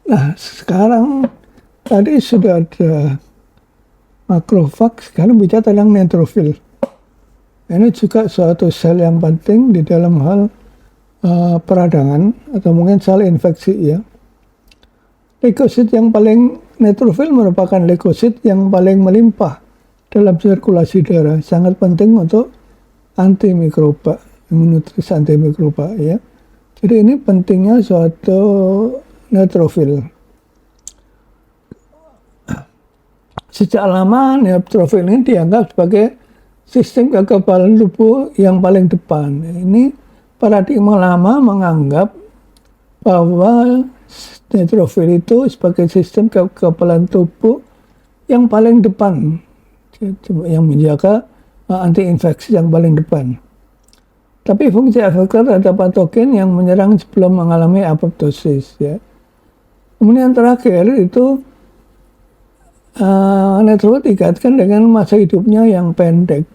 Nah, sekarang tadi sudah ada makrofag, sekarang bicara tentang neutrofil. Ini juga suatu sel yang penting di dalam hal peradangan atau mungkin sel infeksi ya. Leukosit yang paling neutrofil merupakan leukosit yang paling melimpah dalam sirkulasi darah, sangat penting untuk antimikroba, imunitas antimikroba ya. Jadi ini pentingnya suatu neutrofil. Sejak lama neutrofil ini dianggap sebagai sistem kekebalan tubuh yang paling depan. Ini paradigma lama menganggap bahwa neutrofil itu sebagai sistem kekebalan tubuh yang paling depan, yang menjaga anti-infeksi yang paling depan. Tapi fungsi efektor terhadap patogen yang menyerang sebelum mengalami apoptosis ya. Kemudian terakhir itu neutrofil dikaitkan dengan masa hidupnya yang pendek.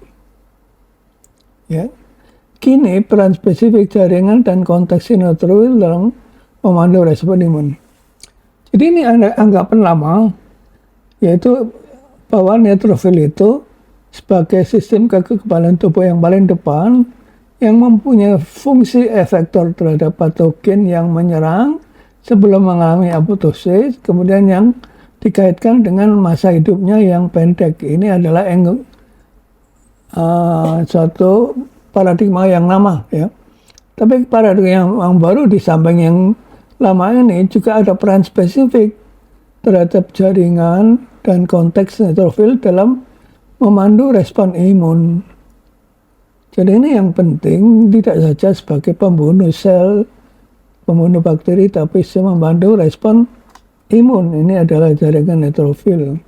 Ya. Kini peran spesifik jaringan dan konteks neutrofil dalam memandu respon imun. Jadi ini anggapan lama, yaitu bahwa neutrofil itu sebagai sistem kekebalan tubuh yang paling depan, yang mempunyai fungsi efektor terhadap patogen yang menyerang sebelum mengalami apoptosis, kemudian yang dikaitkan dengan masa hidupnya yang pendek. Ini adalah suatu paradigma yang lama ya. Tapi paradigma yang baru di samping yang lama ini juga ada peran spesifik terhadap jaringan dan konteks neutrofil dalam memandu respon imun. Jadi ini yang penting tidak saja sebagai pembunuh sel, pembunuh bakteri, tapi bisa membantu respon imun. Ini adalah jaringan neutrofil.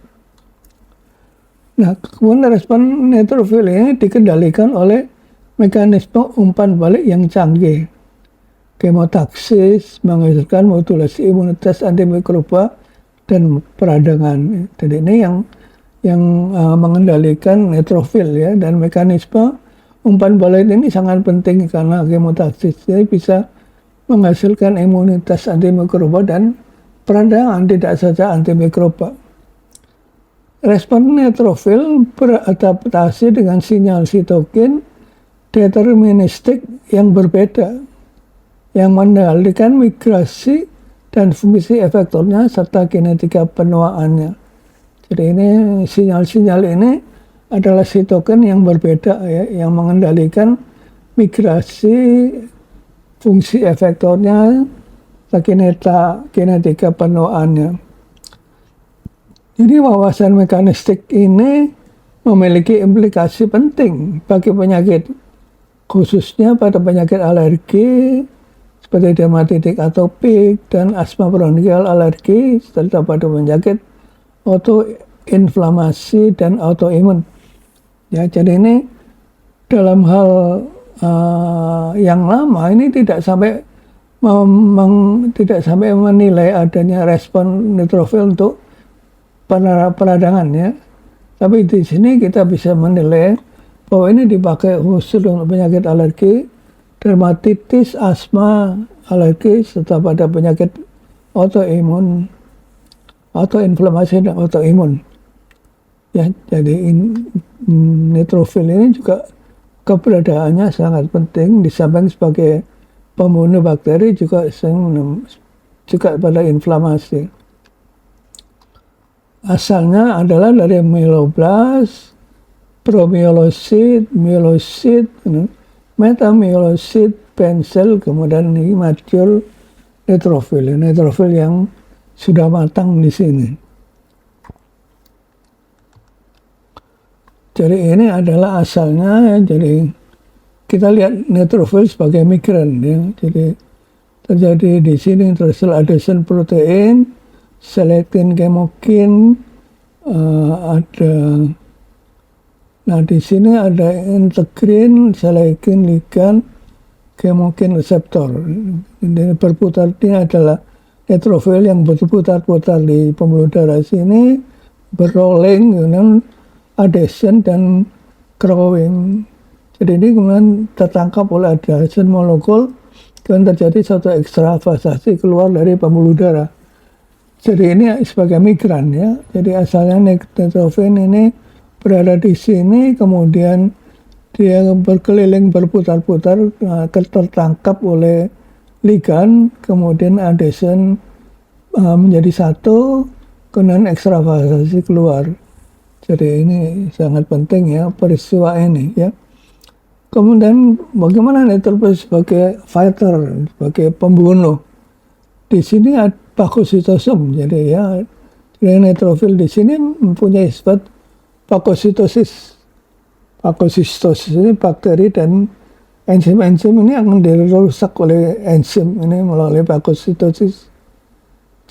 Nah, kemudian respon neutrofil ini dikendalikan oleh mekanisme umpan balik yang canggih. Kemotaksis menghasilkan modulasi imunitas antimikroba dan peradangan. Jadi ini yang mengendalikan neutrofil ya, dan mekanisme umpan balik ini sangat penting karena kemotaksis ini bisa menghasilkan imunitas antimikroba dan peradangan, tidak saja antimikroba. Respon neutrofil beradaptasi dengan sinyal sitokin deterministik yang berbeda, yang mengendalikan migrasi dan fungsi efektornya serta kinetika penuaannya. Jadi ini sinyal-sinyal ini adalah sitokin yang berbeda ya, yang mengendalikan migrasi, fungsi efektornya, kinetika penuaannya. Jadi wawasan mekanistik ini memiliki implikasi penting bagi penyakit, khususnya pada penyakit alergi seperti dermatitis atopik dan asma bronkial alergi, serta pada penyakit autoinflamasi dan autoimun. Ya, jadi ini dalam hal yang lama ini tidak sampai menilai adanya respon neutrofil untuk peradangan ya. Tapi di sini kita bisa menilai bahwa ini dipakai khusus untuk penyakit alergi, dermatitis, asma, alergi, serta pada penyakit autoimun, autoinflamasi dan autoimun. Ya, jadi neutrofil ini juga keberadaannya sangat penting, di samping sebagai pembunuh bakteri juga pada inflamasi. Asalnya adalah dari myeloblas, promyelosit, myelosit, metamyelosit, pensel, kemudian ini mature neutrofil. Neutrofil yang sudah matang di sini. Jadi ini adalah asalnya ya. Jadi kita lihat neutrofil sebagai migran ya. Jadi terjadi di sini interstitial adhesion protein, selektin kemokin, ada. Nah di sini ada integrin, selektin, ligan, kemokin reseptor. Ini berputar, ini adalah neutrofil yang berputar-putar di pembuluh darah sini, berrolling, adhesion dan crowing. Jadi ini kemudian tertangkap oleh adhesion molekul, dan terjadi suatu ekstravasasi keluar dari pembuluh darah. Jadi ini sebagai migran ya. Jadi asalnya neutrophil ini berada di sini, kemudian dia berkeliling berputar-putar, tertangkap oleh ligan, kemudian adhesion menjadi satu, kemudian ekstravasasi keluar. Jadi ini sangat penting ya peristiwa ini ya. Kemudian bagaimana neutrophil sebagai fighter, sebagai pembunuh? Di sini ada fagositosum, jadi ya, neutrophil di sini mempunyai sifat fagositosis. Fagositosis ini bakteri dan enzim-enzim ini akan dirusak oleh enzim ini melalui fagositosis.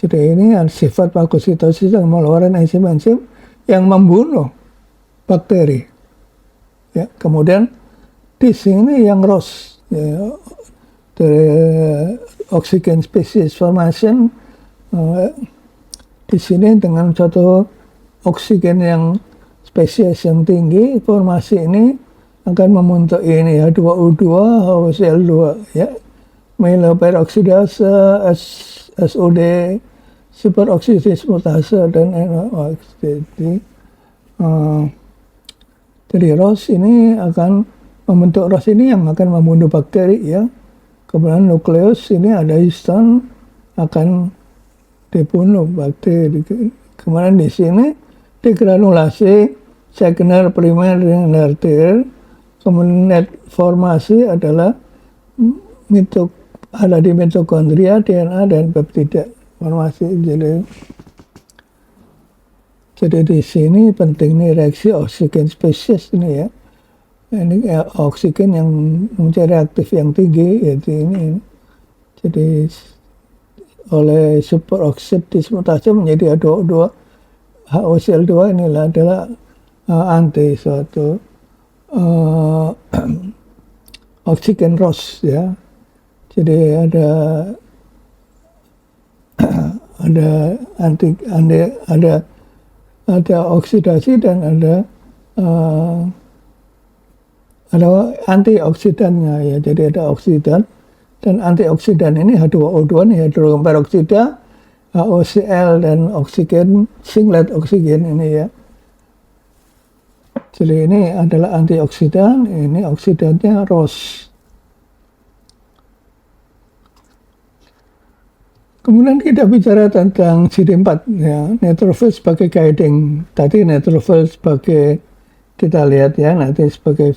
Jadi ini sifat fagositosis yang mengeluarkan enzim-enzim yang membunuh bakteri. Ya, kemudian di sini yang ROS, ya, dari oxygen species formation, di sini dengan satu oksigen yang spesies yang tinggi, formasi ini akan membentuk ini ya, H2O2, HCl2 ya, myeloperoksidase, SOD, superoksidismutase dan NOx. Jadi ROS ini akan membentuk ROS ini yang akan membunuh bakteri ya. Kemudian nukleus ini ada histon akan dibunuh bakteri. Kemudian di sini degranulasi sekunder, primer, dan tertier. Kemudian net formasi adalah ada di mitokondria, DNA, dan peptida formasi. Jadi di sini penting nih reaksi oksigen spesies ini ya. Ini oksigen yang mempunyai reaktif yang tinggi, yaitu ini. Jadi oleh superoksidismutase menjadi H2O2, HOCl2 inilah adalah anti suatu oksigen ROS ya. Jadi ada oksidasi dan ada antioksidannya ya. Jadi ada oksidan dan antioksidan ini H2O2 nih, hidrogen peroksida, HOCl dan oksigen, singlet oksigen ini ya. Jadi ini adalah antioksidan, ini oksidannya ROS. Kemudian kita bicara tentang CD4 ya, neutrophil sebagai guiding. Tadi neutrophil sebagai, kita lihat ya, nanti sebagai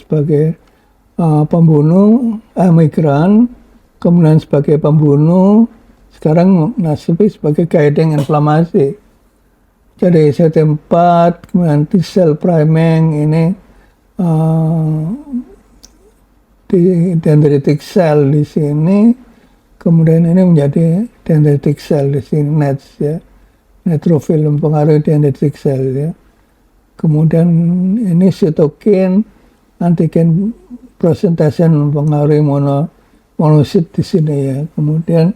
pembunuh migran, kemudian sebagai pembunuh, sekarang nasibnya sebagai guiding inflamasi. Jadi CD4, kemudian T-cell priming ini di dendritic cell di sini, kemudian ini menjadi dendritic cell di sini, NETs ya, neutrophil mempengaruhi dendritic cell ya. Kemudian ini sitokin, antigen presentation mempengaruhi monosit di sini ya. Kemudian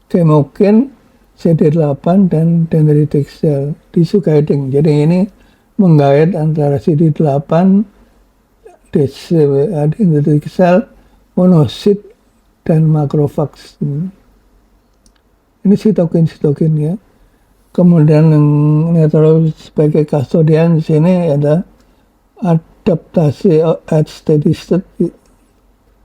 kemokin, CD8 dan dendritic cell tissue guiding. Jadi ini menggait antara CD8, dendritic cell, monosit dan makrofags. Ini sitokin ya. Kemudian neutrophil sebagai kustodian di sini ada adaptasi at steady state,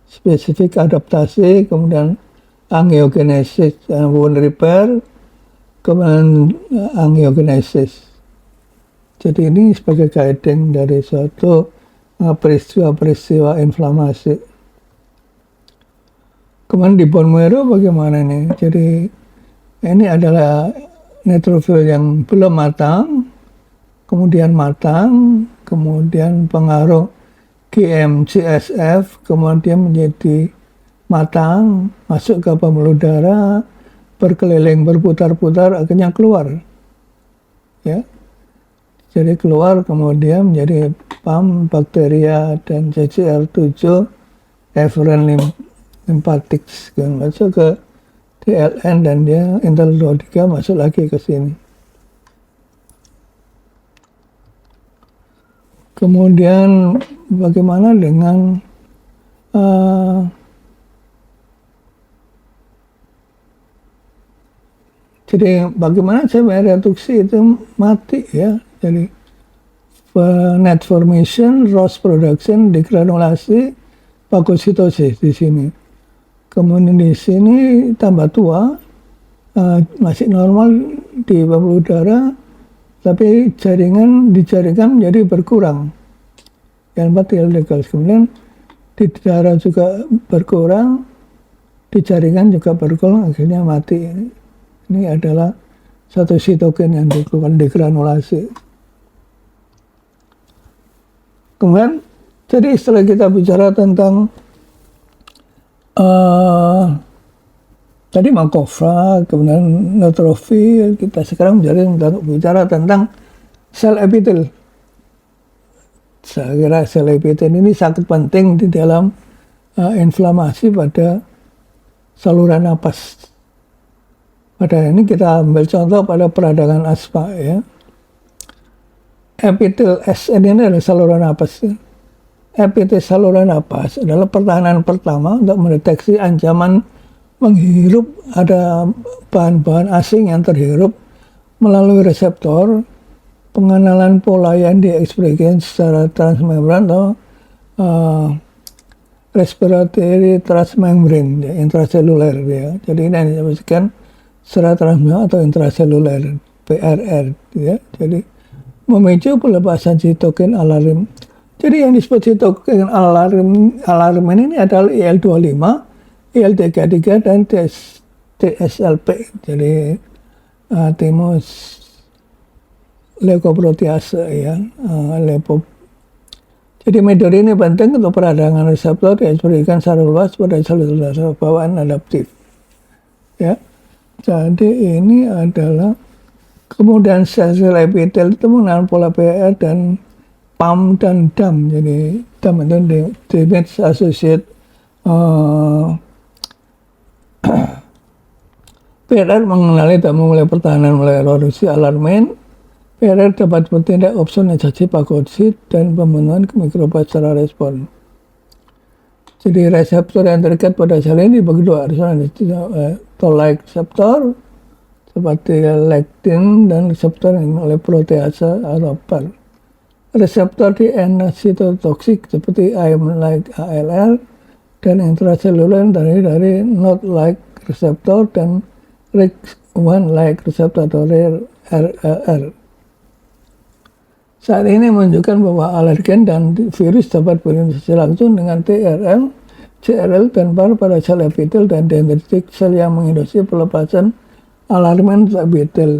spesifik adaptasi, kemudian angiogenesis dan wound repair, kemudian angiogenesis. Jadi ini sebagai guiding dari suatu peristiwa-peristiwa inflamasi. Kemudian di bone marrow bagaimana nih? Jadi ini adalah neutrophil yang belum matang, kemudian matang, kemudian pengaruh GM-CSF, kemudian menjadi matang, masuk ke pembuluh darah, berkeliling, berputar-putar, akhirnya keluar. Ya. Jadi keluar, kemudian menjadi PAM, bakteria, dan CCR7, efferent lymphatics, masuk ke TLN dan dia interleukin 23 masuk lagi ke sini. Kemudian bagaimana dengan Jadi bagaimana saya reduksi itu mati ya. Jadi net formation, ROS production, degranulasi, fagositosis di sini. Kemudian di sini tambah tua, masih normal di pembuluh darah, tapi di jaringan menjadi berkurang. Yang illegal. Kemudian di darah juga berkurang, di jaringan juga berkurang, akhirnya mati. Ini adalah satu sitokin yang dilakukan degranulasi. Kemudian, jadi setelah kita bicara tentang tadi makrofag, kemudian neutrofil, kita sekarang bicara tentang sel epitel. Saya kira sel epitel ini sangat penting di dalam inflamasi pada saluran napas. Pada ini kita ambil contoh pada peradangan asma ya. Epitel SN ini adalah saluran napas. Epitel saluran napas adalah pertahanan pertama untuk mendeteksi ancaman menghirup ada bahan-bahan asing yang terhirup melalui reseptor, pengenalan pola yang diekspresikan secara transmembran atau respiratory transmembran, ya, intraseluler ya. Jadi ini yang disebutkan secara transmembran atau intraseluler PRR ya. Jadi memicu pelepasan sitokin alarm. Jadi yang disebut sitokin alarm ini adalah IL-25, IL-33 dan TSLP. Jadi thymus leukoprotease ya, Jadi metode ini penting untuk peradangan reseptor yang diberikan secara luas pada sel-sel bawaan adaptif. Ya. Jadi ini adalah kemudian sel-sel epitel itu menggunakan pola PR dan PAM dan DAM. Jadi DAM itu damage associated PRR mengenali dan memulai pertahanan mulai reduksi alarmin. PRR dapat bertindak opsonalisasi fagosit dan pembunuhan mikroba secara respon. Jadi reseptor yang terikat pada sel ini dibagi dua, toll-like reseptor seperti lectin dan reseptor yang oleh protease atau PAR. Reseptor di N-cytotoxic seperti IM-like ALL dan intraseluler dari not-like reseptor dan RIG1-like reseptor atau RR. Saat ini menunjukkan bahwa alergen dan virus dapat berinteraksi langsung dengan TRL, CRL, dan PAR pada sel epitel dan dendritik sel yang menginduksi pelepasan alarmin epitel.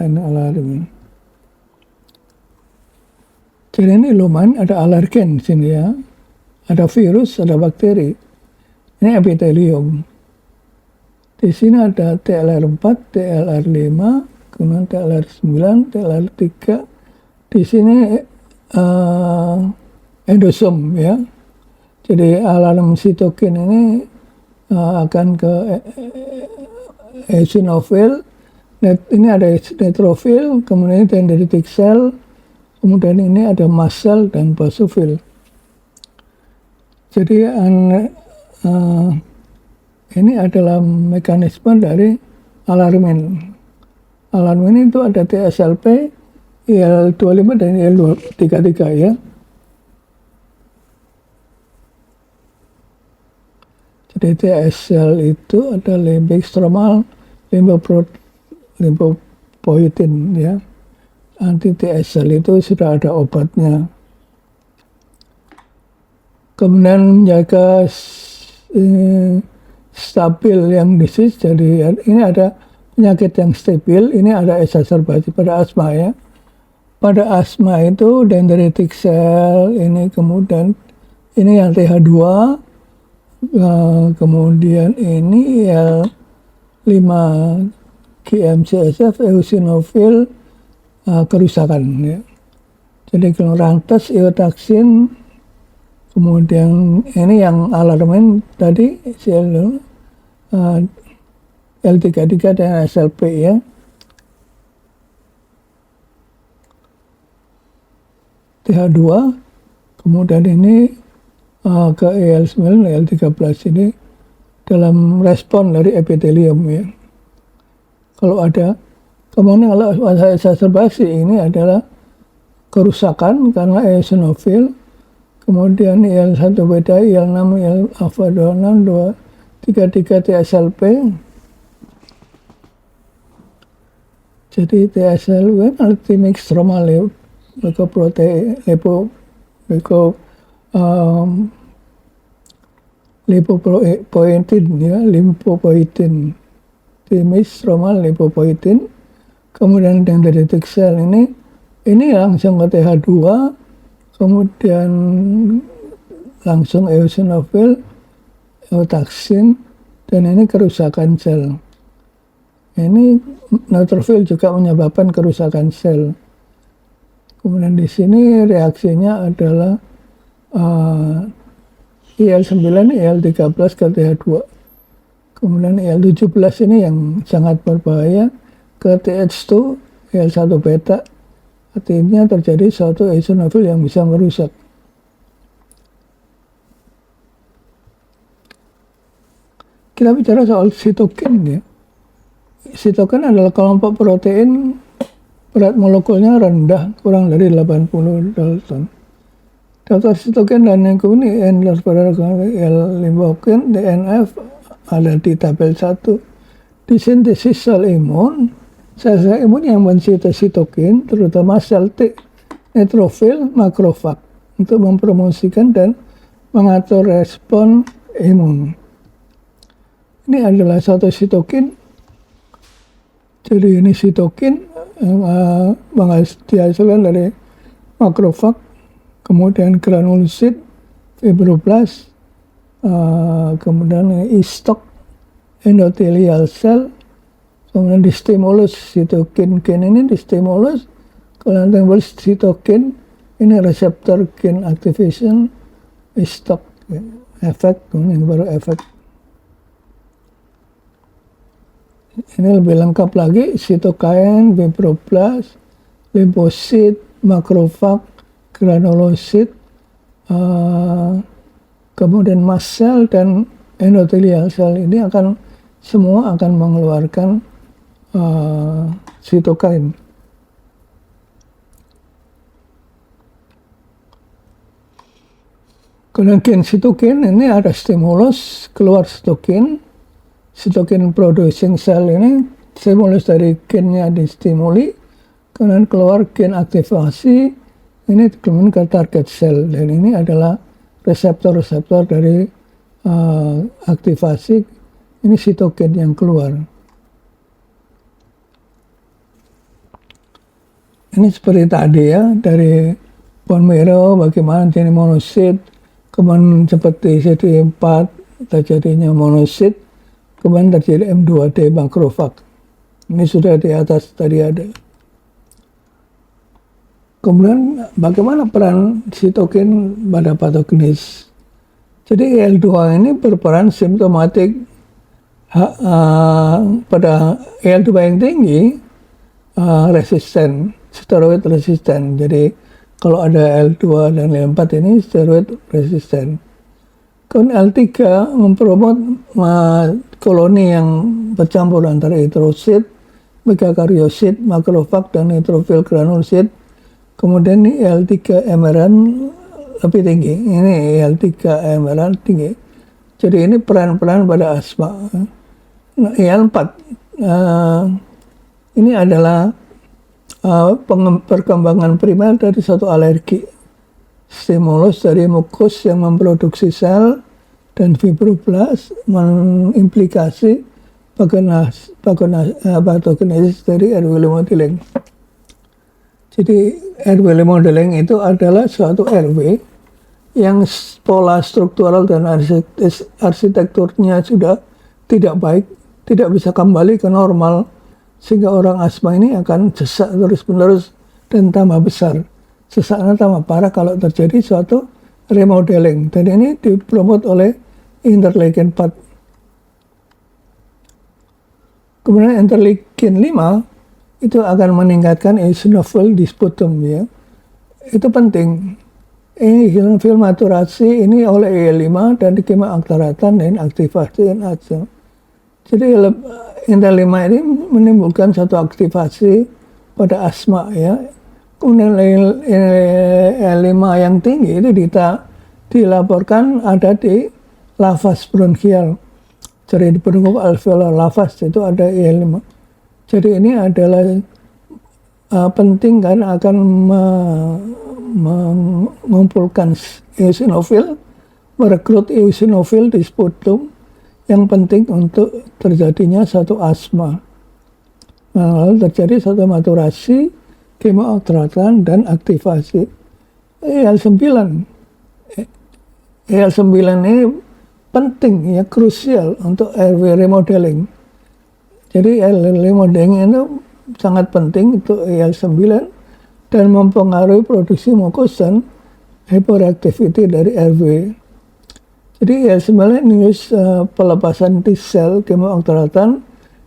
Ini alarmin. Jadi ini lumayan ada alergen di sini ya. Ada virus, ada bakteri. Ini epitelium. Di sini ada TLR4, TLR5, kemudian TLR9, TLR3. Di sini endosom ya. Jadi alarm sitokin ini akan ke eosinofil. Ini ada neutrofil, kemudian dendritic cell, kemudian ini ada mast cell dan basofil. Jadi ini adalah mekanisme dari alarmin. Alarmin itu ada TSLP, IL-25 dan IL-33 ya. Jadi TSL itu ada limbic stromal lymphopoietin ya. Anti TSL itu sudah ada obatnya. Kemudian menjaga stabil yang disease, jadi ini ada penyakit yang stabil, ini ada exacerbasi pada asma ya. Pada asma itu dendritic cell, ini kemudian ini yang TH2, kemudian ini IL-5 GM-CSF, eosinofil, kerusakan ya. Jadi rantas, eotaksin, kemudian ini yang alarmin tadi L33 dan SLP ya. TH2, kemudian ini ke EL9, EL13 ini dalam respon dari epitelium ya. Kalau ada, kemudian kalau exacerbasi ini adalah kerusakan karena eosinofil, kemudian IL-1 beta, IL-6, IL alpha 26, 233 TSLP. Jadi TSLP ultimate stromal leukoprotein, lipopoietin ya, limfopoietin, stromal lipopoietin. Kemudian dendritic cell ini langsung ke TH2, kemudian langsung eosinofil, eotaksin, dan ini kerusakan sel. Ini neutrophil juga menyebabkan kerusakan sel. Kemudian di sini reaksinya adalah IL-9, IL-13 ke TH2. Kemudian IL-17 ini yang sangat berbahaya ke TH2, IL-1 beta. Artinya terjadi suatu eosinofil yang bisa merusak. Kita bicara soal sitokin ya. Sitokin adalah kelompok protein berat molekulnya rendah, kurang dari 80 Dalton. Daftar sitokin dan yang kemudian L-limfokin, DNF ada di tabel 1. Di sintesis sel imun, sel imun yang mensintesis sitokin, terutama sel T, neutrofil, makrofag, untuk mempromosikan dan mengatur respon imun. Ini adalah satu sitokin. Jadi ini sitokin dihasilkan dari makrofag, kemudian granulosit, fibroblast, kemudian istok, endothelial cell, kemudian distimulus sitokin gen ini distimulus, kalau timbul sitokin ini reseptor gen activation, istok, efek, kemudian baru efek. Ini lebih lengkap lagi, sitokain, fibroblast, limfosit, makrofag, granulosit, kemudian mast cell dan endothelial cell ini semua akan mengeluarkan sitokain. Kemudian gen sitokin ini ada stimulus, keluar sitokin producing cell ini, stimulus dari gennya distimuli, kemudian keluar gen aktivasi, ini kemudian ke target cell, dan ini adalah reseptor-reseptor dari aktivasi, ini sitokin yang keluar. Ini seperti tadi ya, dari bone marrow, bagaimana jadi monosit, kemudian seperti CD4 terjadinya monosit, kemudian terjadi M2D makrofag. Ini sudah di atas tadi ada. Kemudian bagaimana peran sitokin pada patogenis? Jadi IL-2 ini berperan simptomatik pada IL-2 yang tinggi, resisten, steroid resisten. Jadi kalau ada L2 dan L4 ini steroid resisten. Kemudian L3 mempromot koloni yang bercampur antara eritrosit, megakaryosit, makrofag, dan neutrophil granulosit. Kemudian ini L3 emeran lebih tinggi. Ini L3 emeran tinggi. Jadi ini peran-peran pada asma. Nah, L4 ini adalah perkembangan primer dari suatu alergi. Stimulus dari mukus yang memproduksi sel dan fibroblast mengimplikasi patogenesis dari RW modeling. Jadi RW modeling itu adalah suatu RW yang pola struktural dan arsitekturnya sudah tidak baik, tidak bisa kembali ke normal, sehingga orang asma ini akan sesak terus-menerus dan tambah besar. Sesaknya tambah parah kalau terjadi suatu remodeling. Dan ini dipromot oleh interleukin 4. Kemudian interleukin 5 itu akan meningkatkan eosinofil di sputum ya. Itu penting. Ini eosinofil maturasi ini oleh IL-5 dan dikema aktaratan dan aktivasi dan aja. Jadi IL-5 ini menimbulkan satu aktivasi pada asma ya. Kemudian IL-5 yang tinggi itu dilaporkan ada di lavas bronkial. Jadi di pelengkap alveolar lavas itu ada IL-5. Jadi ini adalah penting karena akan mengumpulkan eosinofil, merekrut eosinofil di sputum yang penting untuk terjadinya satu asma. Nah, lalu terjadi satu maturasi, kemoatratan, dan aktivasi. IL-9. IL-9 ini penting, ya krusial untuk airway remodeling. Jadi remodeling itu sangat penting untuk IL-9 dan mempengaruhi produksi mukosan hyperactivity dari airway. Jadi IL-9 ini pelepasan T-sel kemoatratan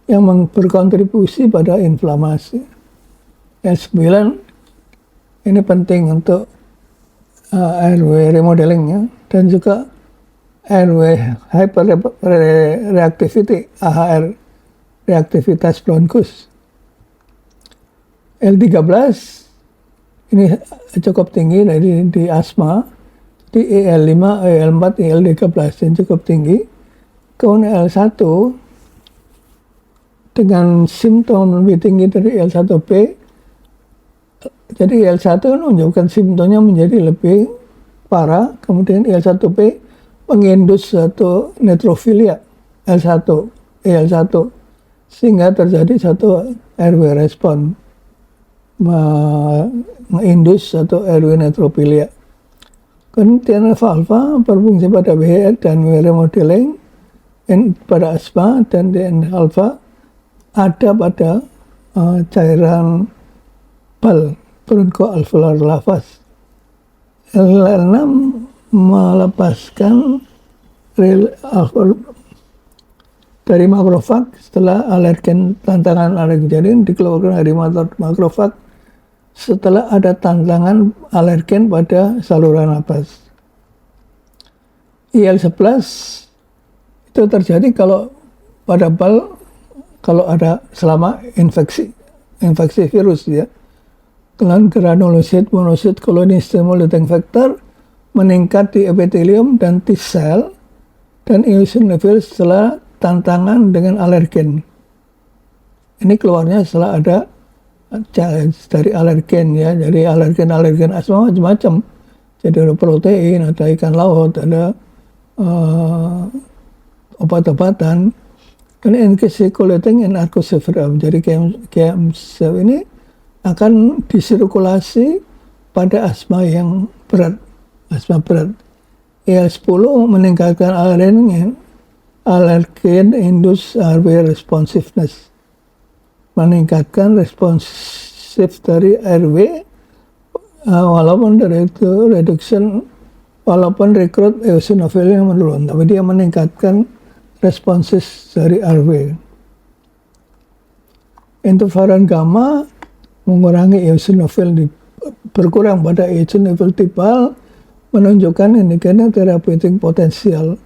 yang berkontribusi pada inflamasi. IL-9 ini penting untuk airway remodeling ya, dan juga airway hyperreactivity, AHR, reaktivitas bronkus. L13 ini cukup tinggi di asma, di IL-5, IL-4, IL-13 yang cukup tinggi. Kemudian L1 dengan simptom lebih tinggi dari IL-1B, jadi IL-1 menunjukkan simptomnya menjadi lebih parah, kemudian IL-1B mengindus satu neutrofilia L1, IL-1, sehingga terjadi satu airway respon, mengindus satu airway neutrofilia. Kemudian alfa berfungsi pada WHR dan remodeling pada asma, dan TNF alfa ada pada cairan bal bronchoalveolar lavas. L6 melepaskan dari makrofag setelah alergen, tantangan alergen. Jadi dikeluarkan dari makrofag setelah ada tantangan alergen pada saluran napas. IL-11 itu terjadi kalau pada bal, kalau ada selama infeksi virus ya. Kemudian granulosit, monosit, koloni stimulating factor meningkat di epitelium dan T-sel dan eosinofil setelah tantangan dengan alergen. Ini keluarnya setelah ada challenge dari alergen ya. Jadi alergen asma macam-macam. Jadi ada protein, ada ikan laut, ada obat-obatan. Dan encapsulating and arcoseverum. Jadi KM7 ini akan disirkulasi pada asma yang berat, asma berat. IL-10 meningkatkan alergen induced airway responsiveness, meningkatkan responsif dari airway, walaupun dari itu reduction, walaupun rekrut eosinofil yang menurun, tapi dia meningkatkan responsif dari airway. Interferon gamma mengurangi eosinofil, berkurang pada eosinofil tipal, menunjukkan indikator therapeutic potensial.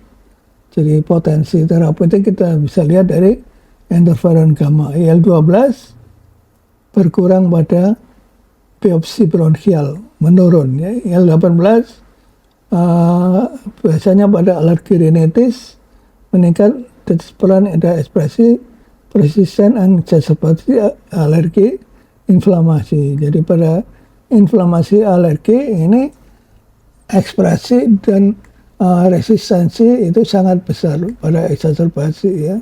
Jadi potensi terapeutik kita bisa lihat dari interferon gamma. IL-12 berkurang pada biopsi bronkial, menurun. Ya. IL-18 biasanya pada alergi rinitis meningkat, peran ada ekspresi persisten exacerbasi alergi inflamasi. Jadi pada inflamasi alergi ini ekspresi dan resistensi itu sangat besar pada exacerbasi ya.